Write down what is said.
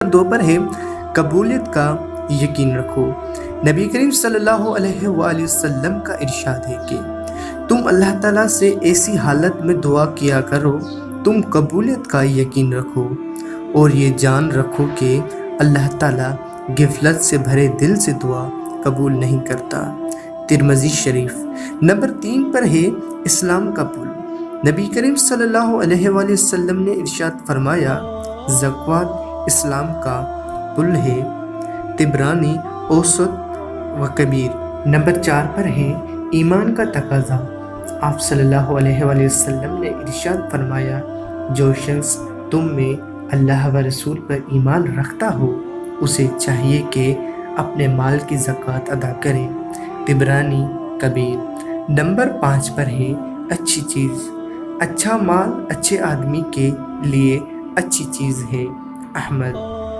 2 پر ہے قبولیت کا یقین رکھو۔ نبی کریم صلی اللہ علیہ وآلہ وسلم کا ارشاد ہے کہ تم اللہ تعالیٰ سے ایسی حالت میں دعا کیا کرو تم قبولیت کا یقین رکھو اور یہ جان رکھو کہ اللہ تعالیٰ غفلت سے بھرے دل سے دعا قبول نہیں کرتا۔ ترمذی شریف۔ نمبر 3 پر ہے اسلام کا پل۔ نبی کریم صلی اللہ علیہ وآلہ وسلم نے ارشاد فرمایا زکوٰۃ اسلام کا پل ہے۔ طبرانی اوسط و کبیر۔ نمبر 4 پر ہے ایمان کا تقاضا۔ آپ صلی اللہ علیہ وآلہ وسلم نے ارشاد فرمایا جو شخص تم میں اللہ و رسول پر ایمان رکھتا ہو اسے چاہیے کہ اپنے مال کی زکوٰۃ ادا کرے۔ طبرانی کبیر۔ نمبر 5 پر ہے اچھی چیز۔ اچھا مال اچھے آدمی کے لیے اچھی چیز ہے۔ احمد۔